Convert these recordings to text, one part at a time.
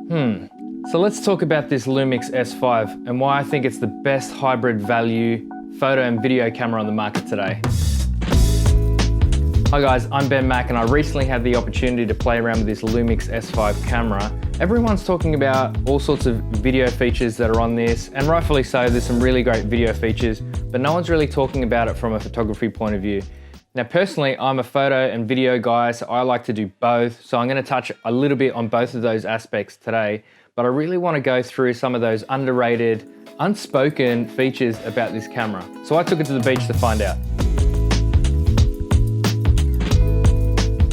So let's talk about this Lumix S5 and why I think it's the best hybrid value photo and video camera on the market today. Hi guys, I'm Ben Mack and I recently had the opportunity to play around with this Lumix S5 camera. Everyone's talking about all sorts of video features that are on this, and rightfully so, there's some really great video features, but no one's really talking about it from a photography point of view. Now personally, I'm a photo and video guy, so I like to do both, so I'm going to touch a little bit on both of those aspects today, but I really want to go through some of those underrated, unspoken features about this camera. So I took it to the beach to find out.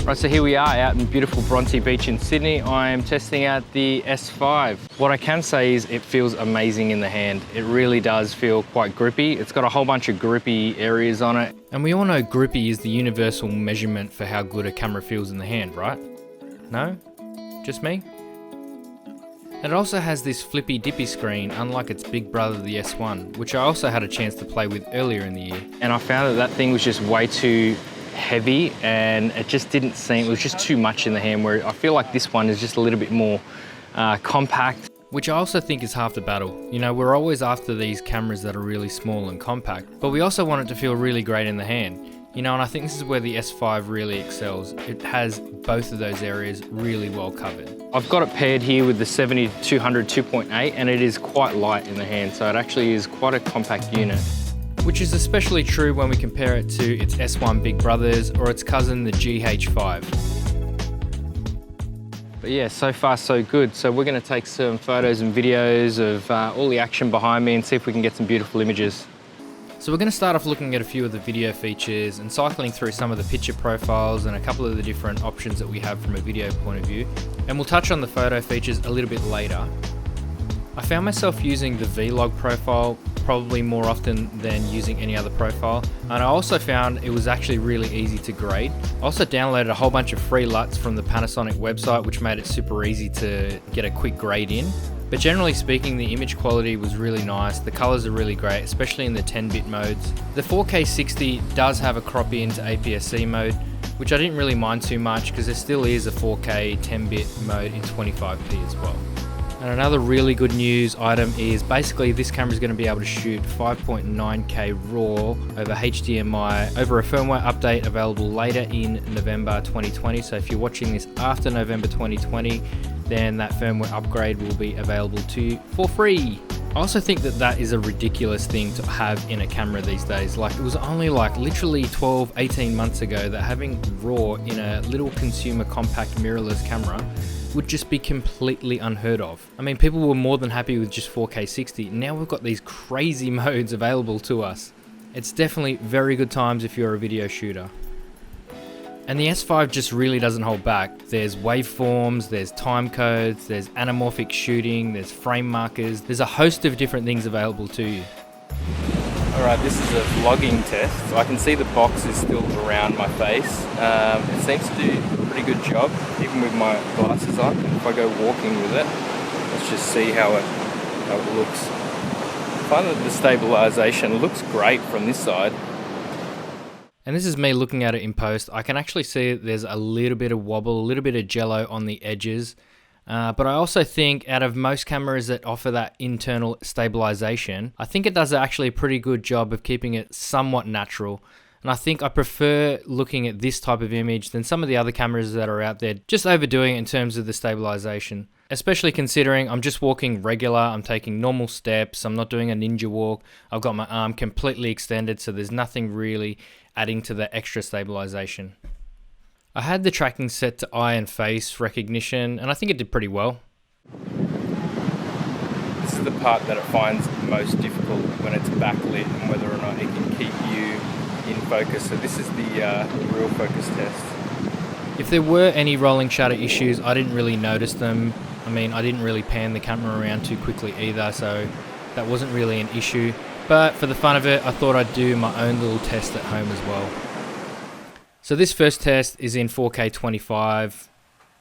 Right, so here we are out in beautiful Bronte Beach in Sydney. I am testing out the S5. What I can say is it feels amazing in the hand. It really does feel quite grippy. It's got a whole bunch of grippy areas on it. And we all know grippy is the universal measurement for how good a camera feels in the hand, right? No? Just me? And it also has this flippy dippy screen, unlike its big brother, the S1, which I also had a chance to play with earlier in the year. And I found that thing was just way too heavy, and it just didn't seem, it was just too much in the hand, where I feel like this one is just a little bit more compact. Which I also think is half the battle. You know, we're always after these cameras that are really small and compact, but we also want it to feel really great in the hand. You know, and I think this is where the S5 really excels. It has both of those areas really well covered. I've got it paired here with the 70-200 2.8, and it is quite light in the hand, so it actually is quite a compact unit. Which is especially true when we compare it to its S1 big brothers or its cousin, the GH5. But yeah, so far so good. So we're going to take some photos and videos of all the action behind me and see if we can get some beautiful images. So we're going to start off looking at a few of the video features and cycling through some of the picture profiles and a couple of the different options that we have from a video point of view. And we'll touch on the photo features a little bit later. I found myself using the Vlog profile probably more often than using any other profile, and I also found it was actually really easy to grade. I also downloaded a whole bunch of free LUTs from the Panasonic website, which made it super easy to get a quick grade in. But generally speaking, the image quality was really nice. The colors are really great, especially in the 10-bit modes. The 4K 60 does have a crop into APS-C mode, which I didn't really mind too much because there still is a 4K 10-bit mode in 25p as well. And another really good news item is basically this camera is going to be able to shoot 5.9K RAW over HDMI over a firmware update available later in November 2020. So if you're watching this after November 2020, then that firmware upgrade will be available to you for free. I also think that that is a ridiculous thing to have in a camera these days. Like, it was only like literally 18 months ago that having RAW in a little consumer compact mirrorless camera would just be completely unheard of. I mean, people were more than happy with just 4K 60. Now we've got these crazy modes available to us. It's definitely very good times if you're a video shooter. And the S5 just really doesn't hold back. There's waveforms, there's time codes, there's anamorphic shooting, there's frame markers. There's a host of different things available to you. Alright, this is a vlogging test. So I can see the box is still around my face. It seems to do a pretty good job, even with my glasses on. If I go walking with it, let's just see how it looks. I find that the stabilization looks great from this side. And this is me looking at it in post. I can actually see that there's a little bit of wobble, a little bit of jello on the edges. But I also think out of most cameras that offer that internal stabilization, I think it does actually a pretty good job of keeping it somewhat natural. And I think I prefer looking at this type of image than some of the other cameras that are out there just overdoing it in terms of the stabilization. Especially considering I'm just walking regular, I'm taking normal steps, I'm not doing a ninja walk, I've got my arm completely extended, so there's nothing really adding to the extra stabilization. I had the tracking set to eye and face recognition, and I think it did pretty well. This is the part that it finds most difficult when it's backlit and whether or not it can keep you in focus. So this is the real focus test. If there were any rolling shutter issues, I didn't really notice them. I mean, I didn't really pan the camera around too quickly either, so that wasn't really an issue. But for the fun of it, I thought I'd do my own little test at home as well. So this first test is in 4K 25,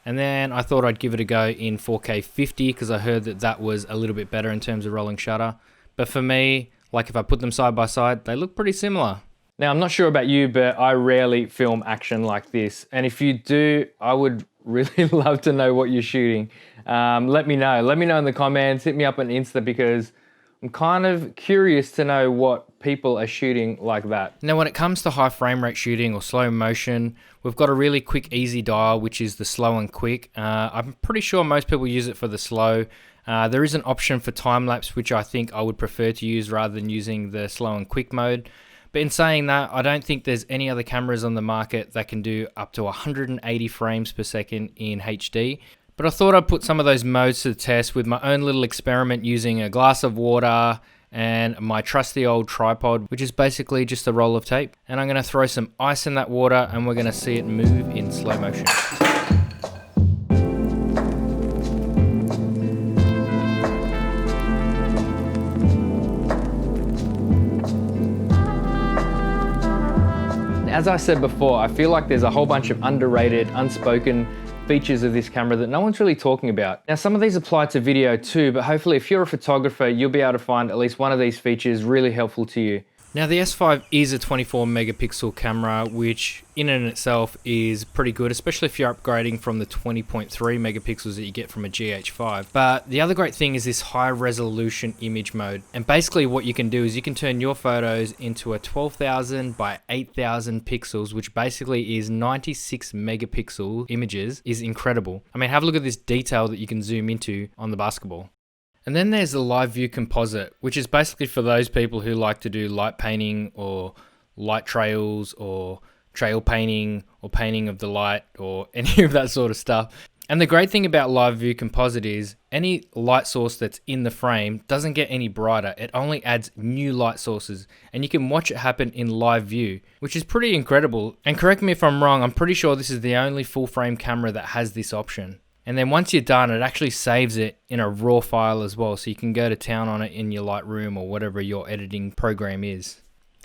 and then I thought I'd give it a go in 4K 50 because I heard that that was a little bit better in terms of rolling shutter. But for me, like if I put them side by side, they look pretty similar. Now, I'm not sure about you, but I rarely film action like this. And if you do, I would really love to know what you're shooting. Let me know. Let me know in the comments. Hit me up on Insta because I'm kind of curious to know what people are shooting like that. Now, when it comes to high frame rate shooting or slow motion, we've got a really quick, easy dial, which is the slow and quick. I'm pretty sure most people use it for the slow. There is an option for time lapse, which I think I would prefer to use rather than using the slow and quick mode. But in saying that, I don't think there's any other cameras on the market that can do up to 180 frames per second in HD. But I thought I'd put some of those modes to the test with my own little experiment using a glass of water and my trusty old tripod, which is basically just a roll of tape. And I'm gonna throw some ice in that water and we're gonna see it move in slow motion. As I said before, I feel like there's a whole bunch of underrated, unspoken features of this camera that no one's really talking about. Now, some of these apply to video too, but hopefully if you're a photographer, you'll be able to find at least one of these features really helpful to you. Now, the S5 is a 24 megapixel camera, which in and itself is pretty good, especially if you're upgrading from the 20.3 megapixels that you get from a GH5. But the other great thing is this high resolution image mode. And basically what you can do is you can turn your photos into a 12,000 by 8,000 pixels, which basically is 96 megapixel images, is incredible. I mean, have a look at this detail that you can zoom into on the basketball. And then there's the live view composite, which is basically for those people who like to do light painting or light trails or trail painting or painting of the light or any of that sort of stuff. And the great thing about live view composite is any light source that's in the frame doesn't get any brighter. It only adds new light sources and you can watch it happen in live view, which is pretty incredible. And correct me if I'm wrong, I'm pretty sure this is the only full frame camera that has this option. And then once you're done, it actually saves it in a raw file as well, so you can go to town on it in your Lightroom or whatever your editing program is.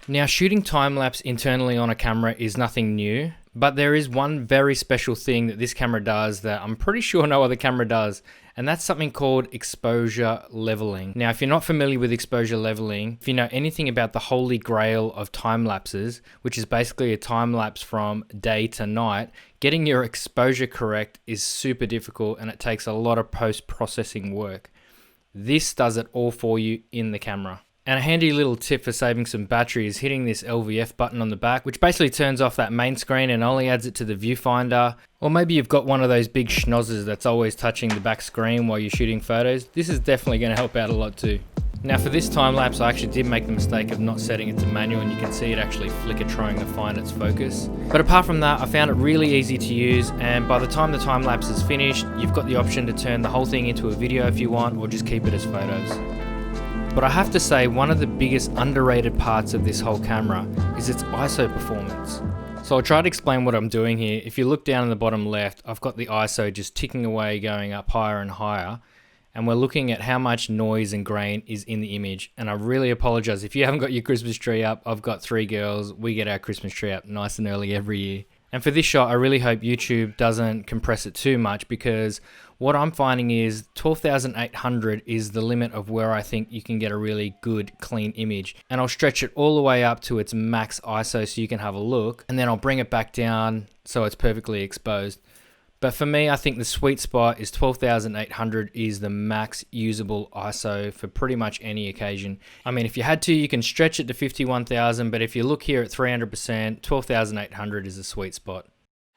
Now, shooting time-lapse internally on a camera is nothing new, but there is one very special thing that this camera does that I'm pretty sure no other camera does, and that's something called exposure leveling. Now, if you're not familiar with exposure leveling, if you know anything about the holy grail of time lapses, which is basically a time lapse from day to night, getting your exposure correct is super difficult and it takes a lot of post-processing work. This does it all for you in the camera. And a handy little tip for saving some battery is hitting this LVF button on the back, which basically turns off that main screen and only adds it to the viewfinder. Or maybe you've got one of those big schnozzers that's always touching the back screen while you're shooting photos. This is definitely going to help out a lot too. Now for this time lapse, I actually did make the mistake of not setting it to manual, and you can see it actually flicker trying to find its focus. But apart from that, I found it really easy to use, and by the time the time lapse is finished, you've got the option to turn the whole thing into a video if you want, or just keep it as photos. But I have to say, one of the biggest underrated parts of this whole camera is its ISO performance. So I'll try to explain what I'm doing here. If you look down in the bottom left, I've got the ISO just ticking away, going up higher and higher. And we're looking at how much noise and grain is in the image. And I really apologize if you haven't got your Christmas tree up. I've got 3 girls. We get our Christmas tree up nice and early every year. And for this shot, I really hope YouTube doesn't compress it too much, because what I'm finding is 12,800 is the limit of where I think you can get a really good clean image. And I'll stretch it all the way up to its max ISO so you can have a look, and then I'll bring it back down so it's perfectly exposed. But for me, I think the sweet spot is 12,800 is the max usable ISO for pretty much any occasion. I mean, if you had to, you can stretch it to 51,000, but if you look here at 300%, 12,800 is the sweet spot.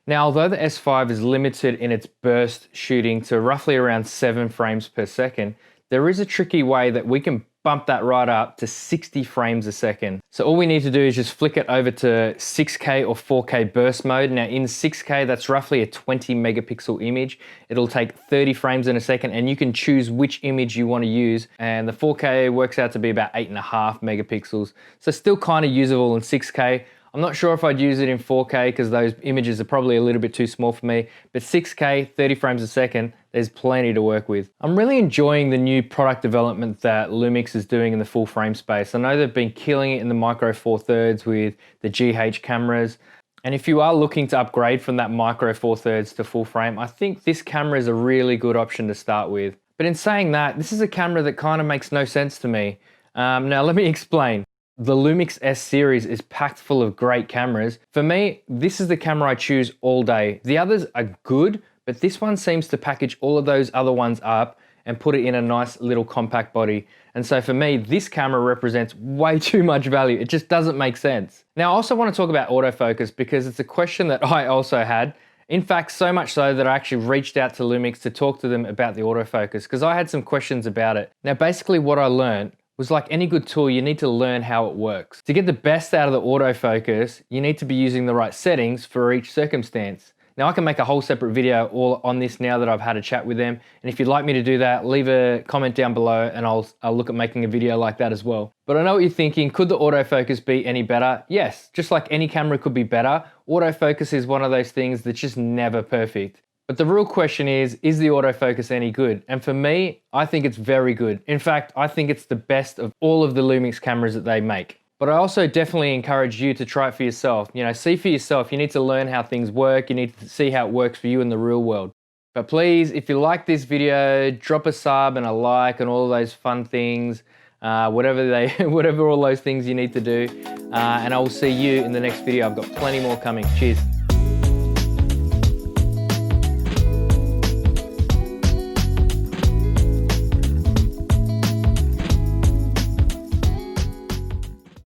Now, although the S5 is limited in its burst shooting to roughly around 7 frames per second, there is a tricky way that we can bump that right up to 60 frames a second. So all we need to do is just flick it over to 6K or 4K burst mode. Now in 6K, that's roughly a 20 megapixel image. It'll take 30 frames in a second, and you can choose which image you want to use. And the 4K works out to be about 8.5 megapixels. So still kind of usable in 6K. I'm not sure if I'd use it in 4K because those images are probably a little bit too small for me, but 6K, 30 frames a second, there's plenty to work with. I'm really enjoying the new product development that Lumix is doing in the full frame space. I know they've been killing it in the Micro Four Thirds with the GH cameras. And if you are looking to upgrade from that Micro Four Thirds to full frame, I think this camera is a really good option to start with. But in saying that, this is a camera that kind of makes no sense to me. Now let me explain. The Lumix S series is packed full of great cameras. For me, this is the camera I choose all day. The others are good, but this one seems to package all of those other ones up and put it in a nice little compact body. And so for me, this camera represents way too much value. It just doesn't make sense. Now, I also want to talk about autofocus because it's a question that I also had. In fact, so much so that I actually reached out to Lumix to talk to them about the autofocus because I had some questions about it. Now, basically what I learned was, like any good tool, you need to learn how it works. To get the best out of the autofocus, you need to be using the right settings for each circumstance. Now, I can make a whole separate video all on this now that I've had a chat with them. And if you'd like me to do that, leave a comment down below and I'll look at making a video like that as well. But I know what you're thinking, could the autofocus be any better? Yes, just like any camera could be better, autofocus is one of those things that's just never perfect. But the real question is the autofocus any good? And for me, I think it's very good. In fact, I think it's the best of all of the Lumix cameras that they make. But I also definitely encourage you to try it for yourself. You know, see for yourself. You need to learn how things work. You need to see how it works for you in the real world. But please, if you like this video, drop a sub and a like and all of those fun things, whatever all those things you need to do. And I will see you in the next video. I've got plenty more coming. Cheers.